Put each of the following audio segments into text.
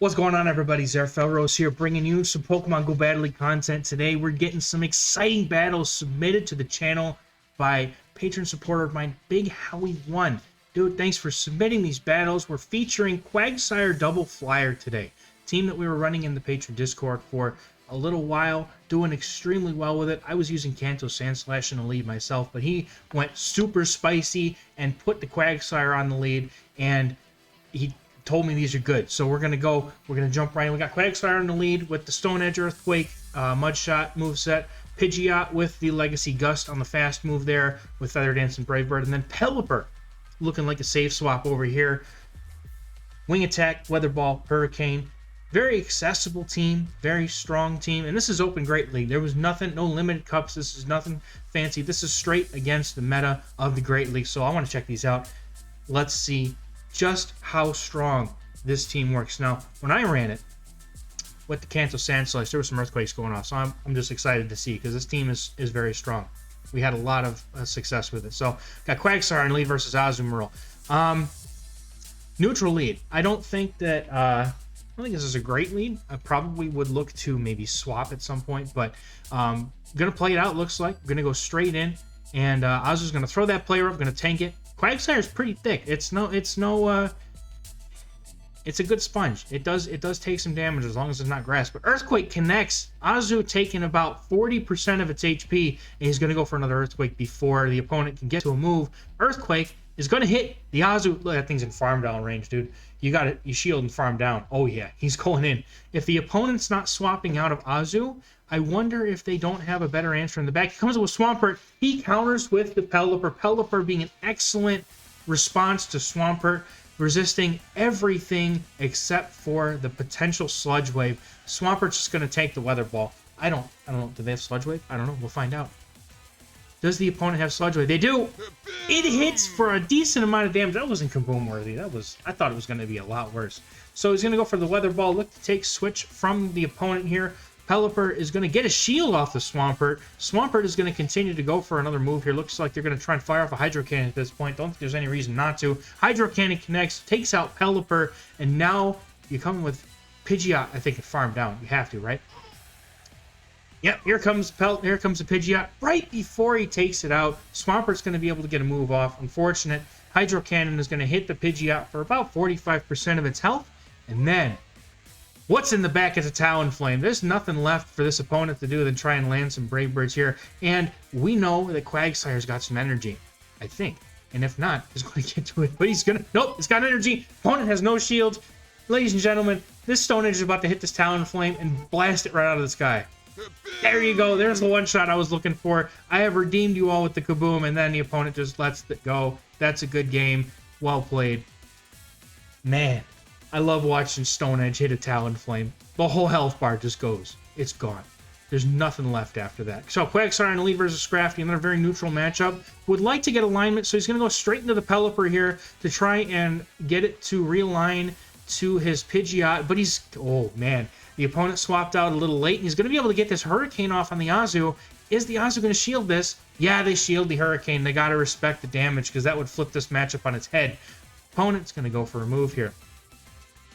What's going on, everybody? Felrose here, bringing you some Pokemon Go Battle League content. Today, we're getting some exciting battles submitted to the channel by patron supporter of mine, Big Howie1. Dude, thanks for submitting these battles. We're featuring Quagsire Double Flyer today. Team that we were running in the patron Discord for a little while, doing extremely well with it. I was using Kanto Sandslash in the lead myself, but he went super spicy and put the Quagsire on the lead, and he told me these are good. So we're gonna jump right in. We got Quagsire in the lead with the Stone Edge Earthquake Mudshot moveset, Pidgeot with the Legacy Gust on the fast move there with Feather Dance and Brave Bird, and then Pelipper looking like a safe swap over here. Wing Attack, Weather Ball, Hurricane. Very accessible team, very strong team, and this is Open Great League. There was nothing, no limited cups. This is nothing fancy. This is straight against the meta of the Great League. So I want to check these out. Let's see just how strong this team works. Now, when I ran it with the Kanto Sandslash, there were some earthquakes going off, so I'm just excited to see, because this team is very strong. We had a lot of success with it. So, got Quagsire in lead versus Azumarill. Neutral lead. I don't think this is a great lead. I probably would look to maybe swap at some point, but gonna play it out. Looks like I'm gonna go straight in, and Azu's gonna throw that player up, gonna tank it. Quagsire is pretty thick. It's a good sponge. It does take some damage as long as it's not grass. But Earthquake connects. Azu taking about 40% of its HP, and he's gonna go for another Earthquake before the opponent can get to a move. Earthquake is gonna hit the Azu. Look, that thing's in farm down range, dude. You got it. You shield and farm down. Oh yeah, he's going in. If the opponent's not swapping out of Azu, I wonder if they don't have a better answer in the back. He comes with Swampert. He counters with the Pelipper. Pelipper being an excellent response to Swampert, resisting everything except for the potential Sludge Wave. Swampert's just going to take the Weather Ball. I don't know. Do they have Sludge Wave? I don't know. We'll find out. Does the opponent have Sludge Wave? They do. It hits for a decent amount of damage. That wasn't Kaboom worthy. I thought it was going to be a lot worse. So he's going to go for the Weather Ball. Look to take switch from the opponent here. Pelipper is going to get a shield off the Swampert. Swampert is going to continue to go for another move here. Looks like they're going to try and fire off a Hydro Cannon at this point. Don't think there's any reason not to. Hydro Cannon connects, takes out Pelipper, and now you come with Pidgeot. I think, farm down. You have to, right? Yep, here comes the Pidgeot. Right before he takes it out, Swampert's going to be able to get a move off. Unfortunate. Hydro Cannon is going to hit the Pidgeot for about 45% of its health, and then what's in the back is a Talonflame. There's nothing left for this opponent to do than try and land some Brave Birds here. And we know that Quagsire's got some energy, I think. And if not, he's going to get to it. But he's going to... Nope, it's got energy. Opponent has no shield. Ladies and gentlemen, this Stone Edge is about to hit this Talonflame and blast it right out of the sky. There you go. There's the one shot I was looking for. I have redeemed you all with the Kaboom, and then the opponent just lets it go. That's a good game. Well played. Man, I love watching Stone Edge hit a Talonflame. The whole health bar just goes. It's gone. There's nothing left after that. So Quagsire in the lead versus Scrafty, another very neutral matchup. Would like to get alignment, so he's going to go straight into the Pelipper here to try and get it to realign to his Pidgeot. But he's... Oh, man. The opponent swapped out a little late, and he's going to be able to get this Hurricane off on the Azu. Is the Azu going to shield this? Yeah, they shield the Hurricane. They got to respect the damage, because that would flip this matchup on its head. Opponent's going to go for a move here.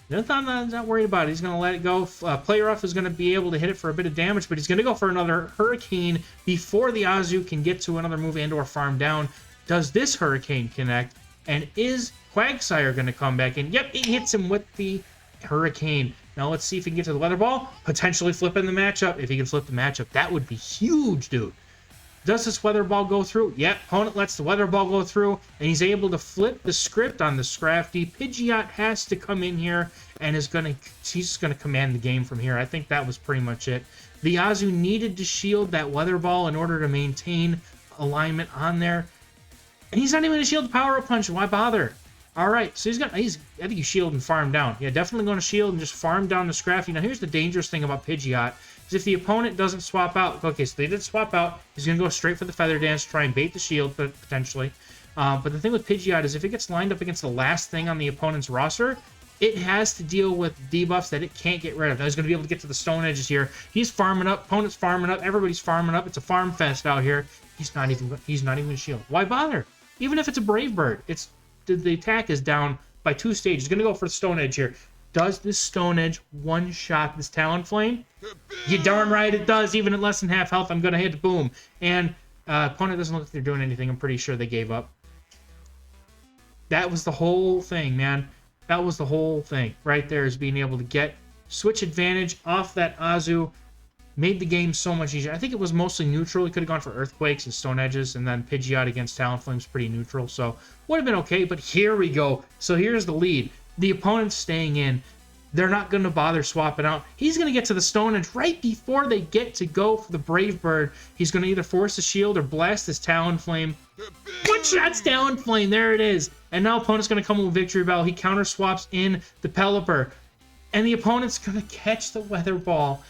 I'm not worried about it. He's going to let it go. Player Off is going to be able to hit it for a bit of damage, but he's going to go for another Hurricane before the Azu can get to another move and or farm down. Does this Hurricane connect? And is Quagsire going to come back in? Yep, it hits him with the Hurricane. Now let's see if he can get to the Weather Ball. Potentially flipping the matchup. If he can flip the matchup, that would be huge, dude. Does this Weather Ball go through? Yep, opponent lets the Weather Ball go through, and he's able to flip the script on the Scrafty. Pidgeot has to come in here, and he's just gonna command the game from here. I think that was pretty much it. The Azu needed to shield that Weather Ball in order to maintain alignment on there, and he's not even gonna shield the Power Up Punch. Why bother? All right, so I think he's shield and farm down. Yeah, definitely going to shield and just farm down the Scrafty. Now here's the dangerous thing about Pidgeot. If the opponent doesn't swap out, okay, so they did swap out, he's going to go straight for the Feather Dance, try and bait the shield, potentially. But the thing with Pidgeot is if it gets lined up against the last thing on the opponent's roster, it has to deal with debuffs that it can't get rid of. Now he's going to be able to get to the Stone Edges here. He's farming up, opponent's farming up, everybody's farming up. It's a farm fest out here. He's not even going to shield. Why bother? Even if it's a Brave Bird, the attack is down by 2 stages. He's going to go for the Stone Edge here. Does this Stone Edge one-shot this Talonflame? You darn right it does. Even at less than half health, I'm going to hit boom. And opponent doesn't look like they're doing anything. I'm pretty sure they gave up. That was the whole thing, man. That was the whole thing right there, is being able to get switch advantage off that Azu. Made the game so much easier. I think it was mostly neutral. He could have gone for Earthquakes and Stone Edges, and then Pidgeot against Talonflame's pretty neutral, so would have been okay, but here we go. So here's the lead. The opponent's staying in. They're not going to bother swapping out. He's going to get to the Stone Edge right before they get to go for the Brave Bird. He's going to either force a shield or blast this Talonflame. One-shot's Talonflame. There it is. And now opponent's going to come with Victory Bell. He counter swaps in the Pelipper. And the opponent's going to catch the Weather Ball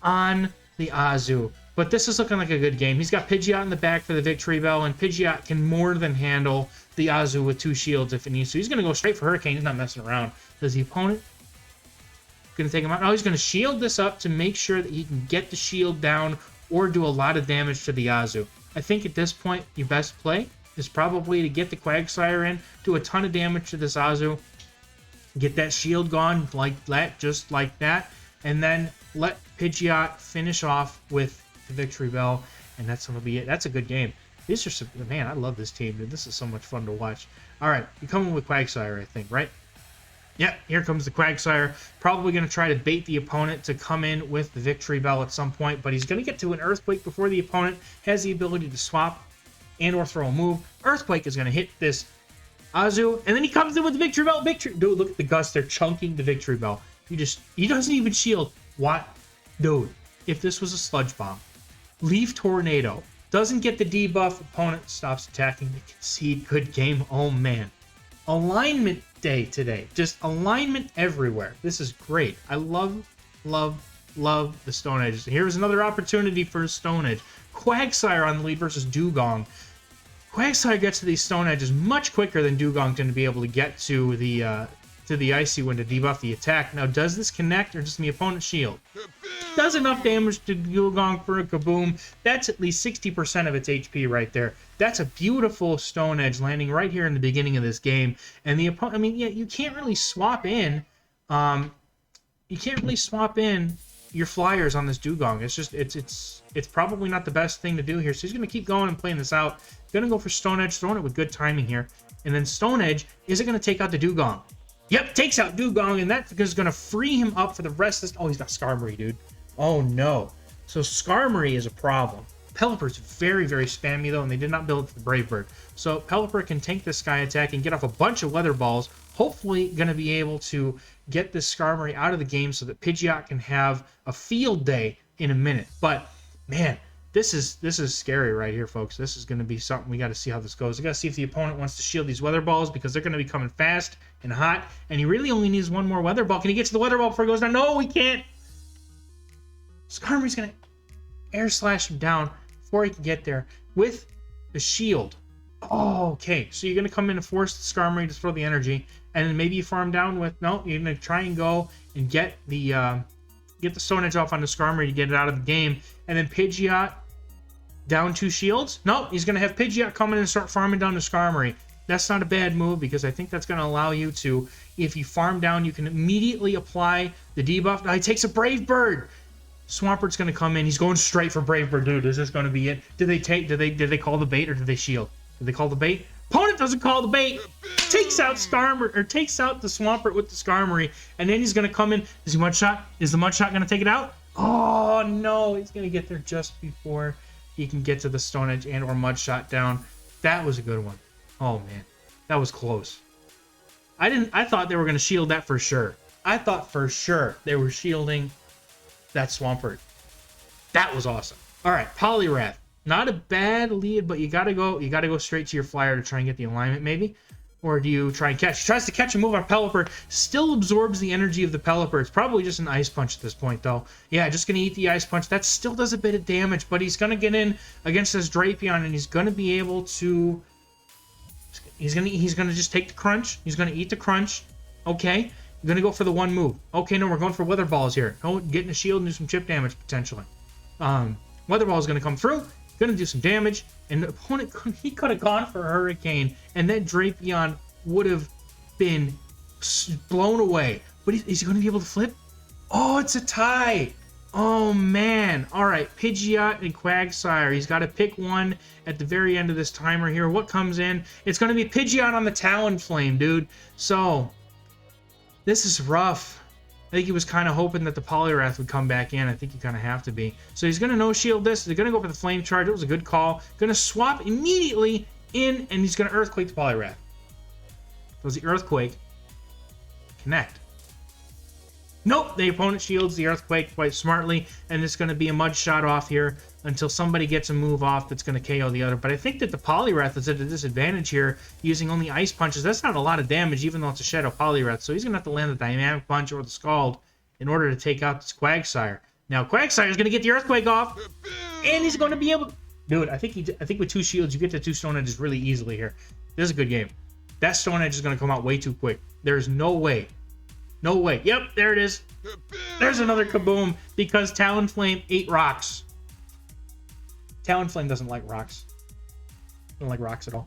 on the Azu. But this is looking like a good game. He's got Pidgeot in the back for the Victory Bell, and Pidgeot can more than handle the Azu with 2 shields if it needs to. He's going to go straight for Hurricane. He's not messing around. Does the opponent going to take him out? Oh, he's going to shield this up to make sure that he can get the shield down or do a lot of damage to the Azu. I think at this point, your best play is probably to get the Quagsire in, do a ton of damage to this Azu, get that shield gone like that, just like that, and then let Pidgeot finish off with the Victory Bell, and that's going to be it. That's a good game. These are some, man, I love this team, dude. This is so much fun to watch. All right, you're coming with Quagsire, I think, right? Yeah, here comes the Quagsire. Probably going to try to bait the opponent to come in with the Victory Bell at some point, but he's going to get to an Earthquake before the opponent has the ability to swap and or throw a move. Earthquake is going to hit this Azu, and then he comes in with the Victory Bell. Dude, look at the Gust. They're chunking the Victory Bell. He doesn't even shield. What? Dude, if this was a Sludge Bomb, Leaf Tornado, doesn't get the debuff, opponent stops attacking, they concede, good game. Oh, man. Alignment day today. Just alignment everywhere. This is great. I love the Stone Edges. Here's another opportunity for a Stone Edge. Quagsire on the lead versus Dugong. Quagsire gets to these Stone Edges much quicker than Dugong's going to be able to get to the Icy Wind to debuff the attack. Now, does this connect or just the opponent's shield? Does enough damage to Dugong for a kaboom. That's at least 60% of its HP right there. That's a beautiful Stone Edge landing right here in the beginning of this game. And the opponent, I mean, yeah, you can't really swap in. You can't really swap in your flyers on this Dugong. It's just, it's probably not the best thing to do here. So he's going to keep going and playing this out. Going to go for Stone Edge, throwing it with good timing here. And then Stone Edge, is it going to take out the Dugong? Yep, takes out Dugong, and that is going to free him up for the rest of this. Oh, he's got Skarmory, dude. Oh, no. So Skarmory is a problem. Pelipper's very, very spammy, though, and they did not build it for the Brave Bird. So Pelipper can tank this Sky Attack and get off a bunch of Weather Balls. Hopefully going to be able to get this Skarmory out of the game so that Pidgeot can have a field day in a minute. But, man, this is scary right here, folks. This is going to be something we got to see how this goes. We got to see if the opponent wants to shield these Weather Balls because they're going to be coming fast and hot, and he really only needs one more Weather Ball. Can he get to the Weather Ball before he goes down? No, he can't. Skarmory's going to Air Slash him down before he can get there with the shield. Oh, okay. So you're going to come in and force the Skarmory to throw the energy, and then maybe you farm down with, no, you're going to try and go and get the Stone Edge off on the Skarmory to get it out of the game, and then Pidgeot down 2 shields. No, he's going to have Pidgeot come in and start farming down the Skarmory. That's not a bad move because I think that's going to allow you to, if you farm down, you can immediately apply the debuff. Now he takes a Brave Bird. Swampert's going to come in. He's going straight for Brave Bird. Dude, is this going to be it? Did they call the bait or did they shield? Did they call the bait? Opponent doesn't call the bait. Takes out Skarmory, or takes out the Swampert with the Skarmory, and then he's going to come in. Is he Mudshot? Is the Mudshot going to take it out? Oh no, he's going to get there just before he can get to the Stone Edge and or Mudshot down. That was a good one. Oh man, that was close. I thought they were going to shield that for sure. I thought for sure they were shielding that Swampert. That was awesome. All right, Poliwrath. Not a bad lead, but you gotta go straight to your flyer to try and get the alignment, maybe. Or do you try and catch? He tries to catch and move on Pelipper. Still absorbs the energy of the Pelipper. It's probably just an Ice Punch at this point, though. Yeah, just going to eat the Ice Punch. That still does a bit of damage, but he's going to get in against this Drapion, and he's going to be able to... He's going to just take the Crunch. He's going to eat the Crunch. Okay. You're going to go for the one move. Okay, no, we're going for Weather Balls here. Oh, getting a shield and do some chip damage, potentially. Weather Ball is going to come through. Going to do some damage, and the opponent, he could have gone for a Hurricane, and that Drapion would have been blown away. But is he going to be able to flip? Oh, it's a tie. Oh, man. All right, Pidgeot and Quagsire. He's got to pick one at the very end of this timer here. What comes in? It's going to be Pidgeot on the Talonflame, dude. So, this is rough. I think he was kind of hoping that the Poliwrath would come back in. I think you kind of have to be. So he's going to no-shield this. They're going to go for the Flame Charge. It was a good call. Going to swap immediately in, and he's going to Earthquake the Poliwrath. Does the Earthquake connect? Nope, the opponent shields the Earthquake quite smartly, and it's going to be a Mud Shot off here until somebody gets a move off that's going to KO the other. But I think that the Poliwrath is at a disadvantage here, using only Ice Punches. That's not a lot of damage, even though it's a Shadow Poliwrath, so he's going to have to land the Dynamic Punch or the Scald in order to take out this Quagsire. Now, Quagsire is going to get the Earthquake off, and he's going to be able to... Dude, I think with 2 shields, you get to 2 Stone Edges really easily here. This is a good game. That Stone Edge is going to come out way too quick. There's no way. No way. Yep, there it is. There's another kaboom because Talonflame ate rocks. Talonflame doesn't like rocks. Doesn't like rocks at all.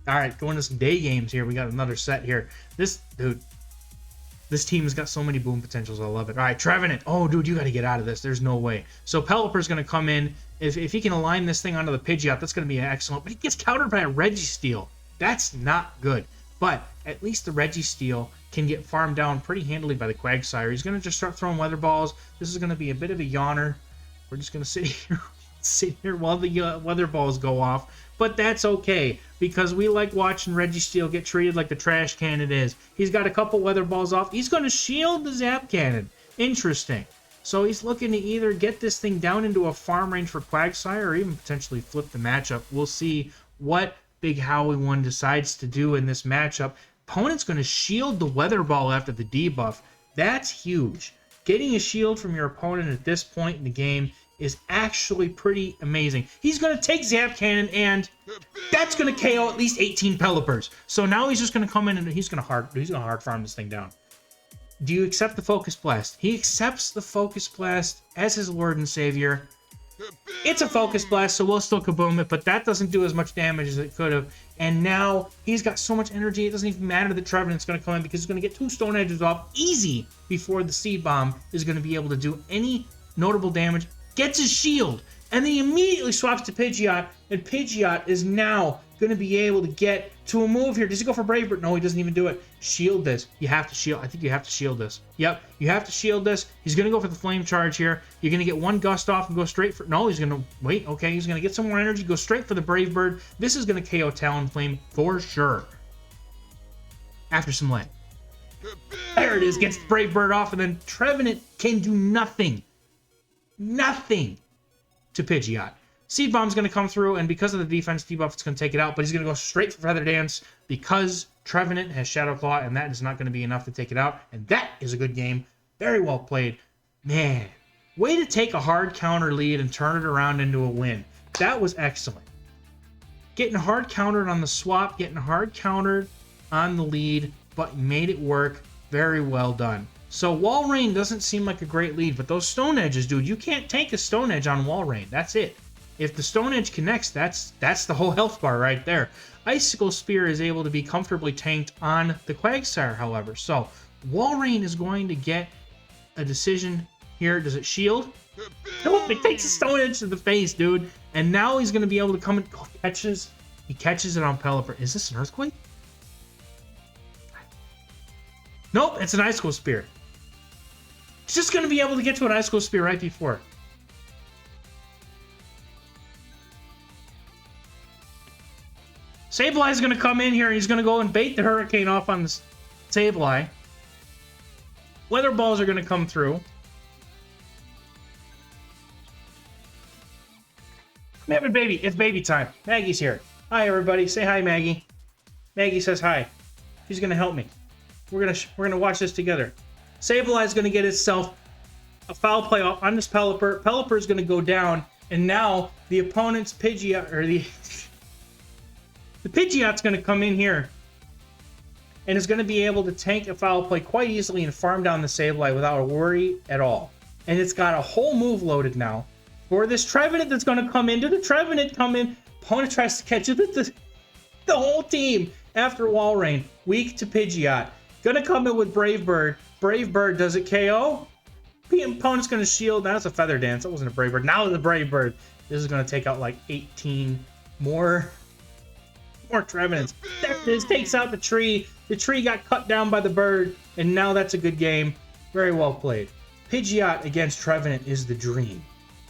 All right, going to some day games here. We got another set here. This team has got so many boom potentials. I love it. All right, Trevenant. Oh, dude, you got to get out of this. There's no way. So Pelipper's going to come in. If he can align this thing onto the Pidgeot, that's going to be excellent. But he gets countered by a Registeel. That's not good. But at least the Registeel can get farmed down pretty handily by the Quagsire. He's going to just start throwing Weather Balls. This is going to be a bit of a yawner. We're just going to sit here while the Weather Balls go off. But that's okay, because we like watching Registeel get treated like the trash can it is. He's got a couple Weather Balls off. He's going to shield the Zap Cannon. Interesting. So he's looking to either get this thing down into a farm range for Quagsire or even potentially flip the matchup. We'll see what Big Howie 1 decides to do in this matchup. Opponent's going to shield the Weather Ball after the debuff. That's huge. Getting a shield from your opponent at this point in the game is actually pretty amazing. He's going to take Zap Cannon, and that's going to KO at least 18 Pelipers. So now he's just going to come in and he's going to hard farm this thing down. Do you accept the Focus Blast? He accepts the Focus Blast as his Lord and Savior. It's a Focus Blast, so we'll still kaboom it, but that doesn't do as much damage as it could have. And now he's got so much energy, it doesn't even matter that Trevenant's going to come in because he's going to get 2 Stone Edges off easy before the Seed Bomb is going to be able to do any notable damage. Gets his shield, and then he immediately swaps to Pidgeot, and Pidgeot is now going to be able to get to a move here. Does he go for Brave Bird? No, he doesn't even do it. Shield this. You have to shield. I think you have to shield this. Yep, you have to shield this. He's going to go for the Flame Charge here. You're going to get 1 Gust off and go straight for... No, he's going to... Wait, okay. He's going to get some more energy, go straight for the Brave Bird. This is going to KO Talonflame for sure. After some lag. There it is. Gets the Brave Bird off, and then Trevenant can do nothing. Nothing to Pidgeot. Seed Bomb's going to come through, and because of the defense debuff, it's going to take it out, but he's going to go straight for Feather Dance because Trevenant has Shadow Claw, and that is not going to be enough to take it out, and that is a good game. Very well played. Man, way to take a hard counter lead and turn it around into a win. That was excellent. Getting hard countered on the swap, getting hard countered on the lead, but made it work. Very well done. So Walrein doesn't seem like a great lead, but those Stone Edges, dude, you can't take a Stone Edge on Walrein. That's it. If the Stone Edge connects, that's the whole health bar right there. Icicle Spear is able to be comfortably tanked on the Quagsire, however. So Walrein is going to get a decision here. Does it shield? Nope, it takes a Stone Edge to the face, dude. And now he's going to be able to come and he catches it on Pelipper. Is this an Earthquake? Nope, it's an Icicle Spear. He's just going to be able to get to an Icicle Spear right before. Sableye is going to come in here, and he's going to go and bait the Hurricane off on the Sableye. Weather Balls are going to come through. I'm having baby. It's baby time. Maggie's here. Hi, everybody. Say hi, Maggie. Maggie says hi. She's going to help me. We're gonna watch this together. Sableye is going to get itself a foul play off on this Pelipper. Pelipper is going to go down, and now the opponent's Pidgeot, or the Pidgeot's going to come in here and is going to be able to tank a foul play quite easily and farm down the Sableye without a worry at all. And it's got a whole move loaded now for this Trevenant that's going to come in. Did the Trevenant come in? Opponent tries to catch it. The whole team after Walrein. Weak to Pidgeot. Going to come in with Brave Bird. Brave Bird, does it KO? The opponent's going to shield. That's a Feather Dance. That wasn't a Brave Bird. Now the Brave Bird. This is going to take out like 18 more Trevenants. This takes out the tree. The tree got cut down by the bird, and now that's a good game. Very well played. Pidgeot against Trevenant is the dream.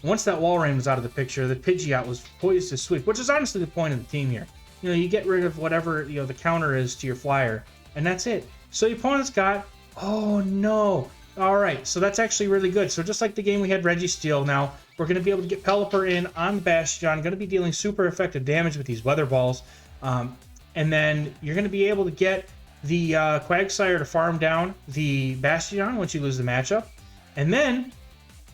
Once that Walrein was out of the picture, the Pidgeot was poised to sweep, which is honestly the point of the team here. You know, you get rid of whatever, you know, the counter is to your flyer, and that's it. So the opponent's got, oh no. All right, so that's actually really good. So just like the game we had Registeel, now we're going to be able to get Pelipper in on the Bastion, going to be dealing super effective damage with these Weather Balls. And then you're going to be able to get the Quagsire to farm down the Bastion once you lose the matchup. And then,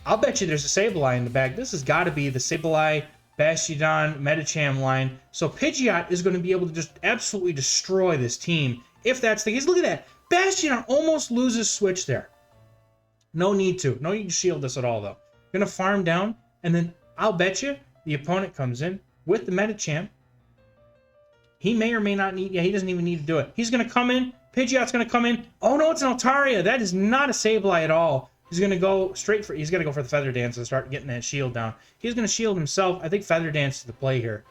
I'll bet you there's a Sableye in the bag. This has got to be the Sableye, Bastion, Medicham line. So Pidgeot is going to be able to just absolutely destroy this team. If that's the case, look at that. Bastion almost loses switch there. No need to. No need to shield this at all, though. Going to farm down, and then I'll bet you the opponent comes in with the Medicham. He may or may not need... Yeah, he doesn't even need to do it. He's going to come in. Pidgeot's going to come in. Oh, no, it's an Altaria. That is not a Sableye at all. He's going to go straight for... He's going to go for the Feather Dance and start getting that shield down. He's going to shield himself. I think Feather Dance is the play here.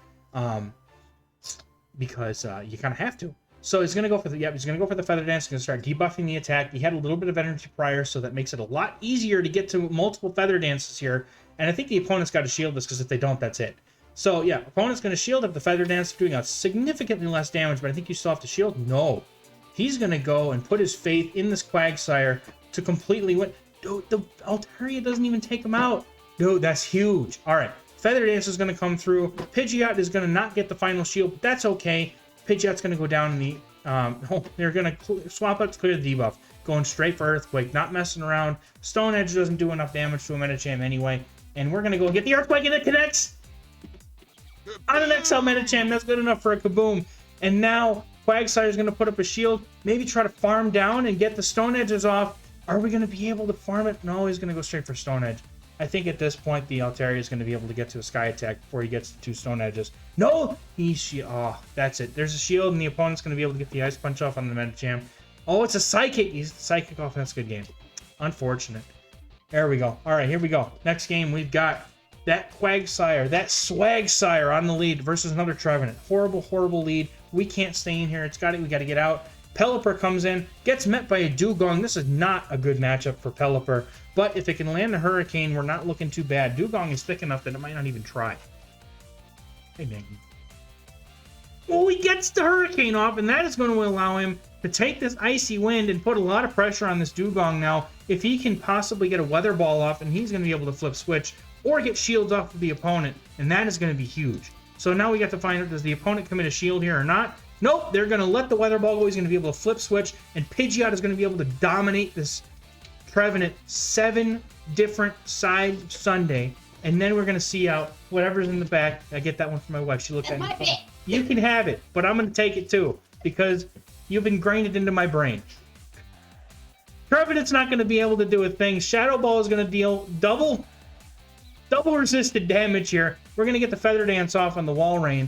Because you kind of have to. So he's going to go for the... Yep, he's going to go for the Feather Dance. He's going to start debuffing the attack. He had a little bit of energy prior, so that makes it a lot easier to get to multiple Feather Dances here. And I think the opponent's got to shield this, because if they don't, that's it. So, yeah, opponent's going to shield up the Feather Dance, doing a significantly less damage, but I think you still have to shield. No. He's going to go and put his faith in this Quagsire to completely win. Dude, the Altaria doesn't even take him out. Dude, that's huge. All right, Feather Dance is going to come through. Pidgeot is going to not get the final shield, but that's okay. Pidgeot's going to go down in the... they're going to swap out to clear the debuff. Going straight for Earthquake, not messing around. Stone Edge doesn't do enough damage to a Medicham anyway. And we're going to go get the Earthquake, and it connects! On an XL Medicham, that's good enough for a Kaboom. And now Quagsire is going to put up a shield, maybe try to farm down and get the Stone Edges off. Are we going to be able to farm it? No, he's going to go straight for Stone Edge. I think at this point the Altaria is going to be able to get to a Sky Attack before he gets to 2 Stone Edges. No! Oh, that's it. There's a shield, and the opponent's going to be able to get the Ice Punch off on the Medicham. Oh, it's a Psychic! He's the Psychic off. That's a good game. Unfortunate. There we go. All right, here we go. Next game, we've got that Quagsire, that Swagsire on the lead versus another Trevenant. Horrible, horrible lead. We can't stay in here. We got to get out. Pelipper comes in, gets met by a Dugong. This is not a good matchup for Pelipper, but if it can land a Hurricane, we're not looking too bad. Dugong is thick enough that it might not even try. Hey, Maggie. Well, he gets the Hurricane off, and that is going to allow him to take this Icy Wind and put a lot of pressure on this Dugong now. If he can possibly get a Weather Ball off, and he's going to be able to flip switch, or get shields off of the opponent, and that is going to be huge. So now we got to find out, does the opponent commit a shield here or not? Nope, they're going to let the Weather Ball go. He's going to be able to flip switch, and Pidgeot is going to be able to dominate this Trevenant 7 different side Sunday, and then we're going to see out whatever's in the back. I get that one from my wife. She looked at me. You can have it, but I'm going to take it too, because you've ingrained it into my brain. Trevenant's not going to be able to do a thing. Shadow Ball is going to deal double resisted damage here. We're going to get the Feather Dance off on the Walrein.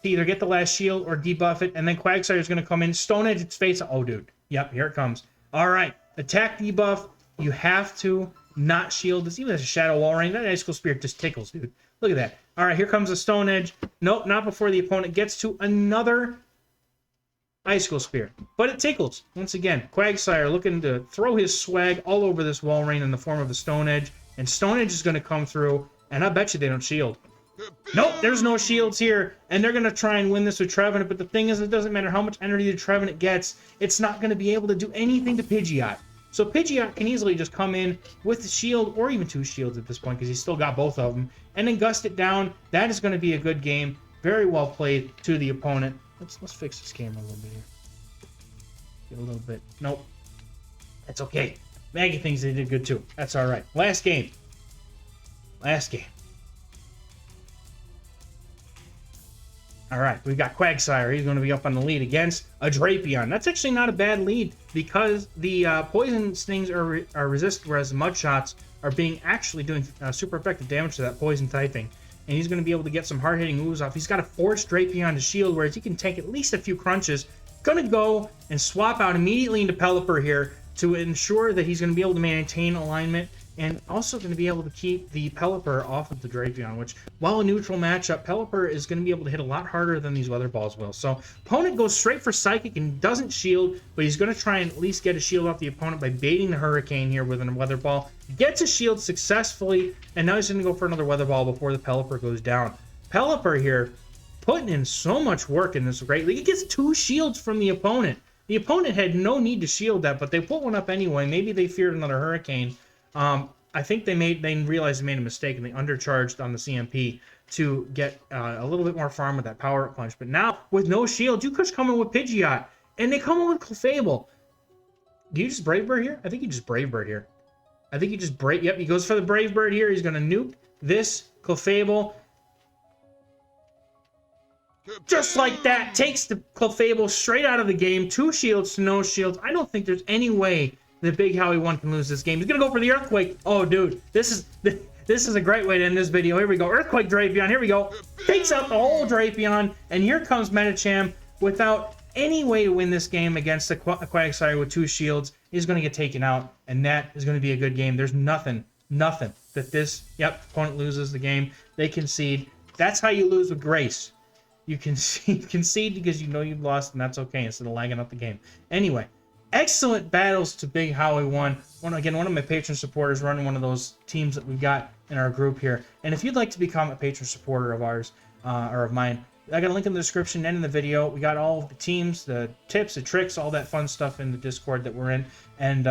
To either get the last shield or debuff it, and then Quagsire is going to come in. Stone Edge its face. Oh, dude. Yep, here it comes. All right. Attack debuff. You have to not shield this. Even as a Shadow Walrein, that Icicle Spear just tickles, dude. Look at that. All right, here comes the Stone Edge. Nope, not before the opponent gets to another Icicle Spear. But it tickles. Once again, Quagsire looking to throw his swag all over this Walrein in the form of the Stone Edge. And Stone Edge is going to come through, and I bet you they don't shield. Nope, there's no shields here, and they're going to try and win this with Trevenant, but the thing is, it doesn't matter how much energy the Trevenant gets, it's not going to be able to do anything to Pidgeot. So Pidgeot can easily just come in with the shield, or even 2 shields at this point, because he's still got both of them, and then gust it down. That is going to be a good game. Very well played to the opponent. Let's fix this camera a little bit here. Get a little bit. Nope. That's okay. Maggie thinks they did good too. That's all right. Last game. All right, we've got Quagsire. He's going to be up on the lead against a Drapion. That's actually not a bad lead, because the poison stings are resisted, whereas the mud shots are actually doing super effective damage to that poison typing. And he's going to be able to get some hard-hitting moves off. He's got to force Drapion to shield, whereas he can take at least a few crunches. Going to go and swap out immediately into Pelipper here to ensure that he's going to be able to maintain alignment, and also going to be able to keep the Pelipper off of the Drapion, which, while a neutral matchup, Pelipper is going to be able to hit a lot harder than these Weather Balls will. So opponent goes straight for Psychic and doesn't shield, but he's going to try and at least get a shield off the opponent by baiting the Hurricane here with a Weather Ball. Gets a shield successfully, and now he's going to go for another Weather Ball before the Pelipper goes down. Pelipper here putting in so much work in this Great League. He gets 2 shields from the opponent. The opponent had no need to shield that, but they put one up anyway. Maybe they feared another Hurricane. I think they realized they made a mistake and they undercharged on the CMP to get a little bit more farm with that power up punch. But now, with no shield, you could come in with Pidgeot, and they come in with Clefable. Do you just Brave Bird here? I think you just Brave Bird here. I think you just Brave... Yep, he goes for the Brave Bird here. He's going to nuke this Clefable. Just like that, takes the Clefable straight out of the game. 2 shields to no shields. I don't think there's any way that Big Howie 1 can lose this game. He's going to go for the Earthquake. Oh, dude, this is a great way to end this video. Here we go. Earthquake Drapion. Here we go. Takes out the whole Drapion. And here comes Medicham without any way to win this game against the Quagsire with 2 shields. He's going to get taken out, and that is going to be a good game. There's nothing that this... Yep, opponent loses the game. They concede. That's how you lose with grace. You concede because you know you've lost, and that's okay, instead of lagging up the game. Anyway, excellent battles to Big Howie 1. Again, one of my patron supporters running one of those teams that we've got in our group here. And if you'd like to become a patron supporter of ours, or of mine, I got a link in the description and in the video. We got all of the teams, the tips, the tricks, all that fun stuff in the Discord that we're in. And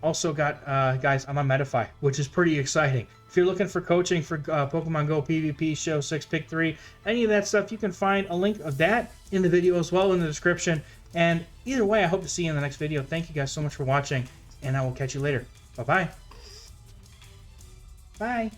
also got, guys, I'm on Medify, which is pretty exciting. If you're looking for coaching for Pokemon Go PvP, Show 6, Pick 3, any of that stuff, you can find a link of that in the video as well in the description. And either way, I hope to see you in the next video. Thank you guys so much for watching, and I will catch you later. Bye-bye. Bye.